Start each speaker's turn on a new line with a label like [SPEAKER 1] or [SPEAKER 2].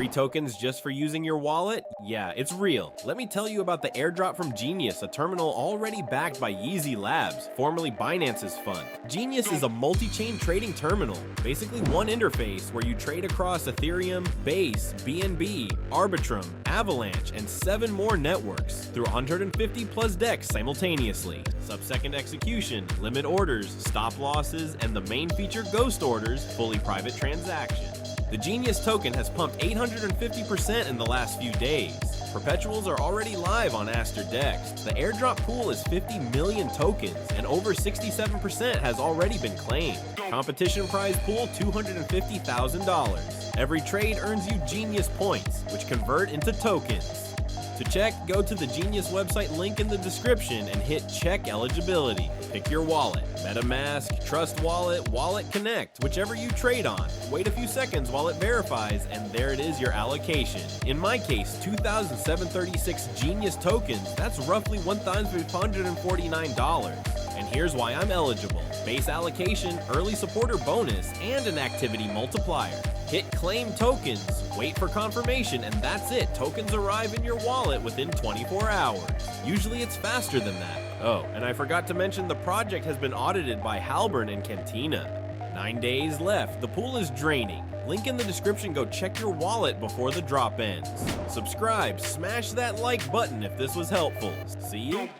[SPEAKER 1] Free tokens just for using your wallet? Yeah, it's real. Let me tell you about the airdrop from Genius, a terminal already backed by Yeezy Labs, formerly Binance's fund. Genius is a multi-chain trading terminal, basically one interface where you trade across Ethereum, Base, BNB, Arbitrum, Avalanche, and 7 more networks through 150 plus DEX simultaneously. Sub-second execution, limit orders, stop losses, and the main feature ghost orders, fully private transactions. The Genius token has pumped 850% in the last few days. Perpetuals are already live on Aster DEX. The airdrop pool is 50 million tokens, and over 67% has already been claimed. Competition prize pool $250,000. Every trade earns you Genius points, which convert into tokens. To check, go to the Genius website link in the description and hit check eligibility. Pick your wallet, MetaMask, Trust Wallet, Wallet Connect, whichever you trade on. Wait a few seconds while it verifies, and there it is, your allocation. In my case, 2,736 Genius tokens, that's roughly $1,549. And here's why I'm eligible: base allocation, early supporter bonus, and an activity multiplier. Hit claim tokens, wait for confirmation, and that's it. Tokens arrive in your wallet within 24 hours. Usually it's faster than that. Oh, and I forgot to mention the project has been audited by Halburn and Cantina. 9 days left, the pool is draining. Link in the description, go check your wallet before the drop ends. Subscribe, smash that like button if this was helpful. See you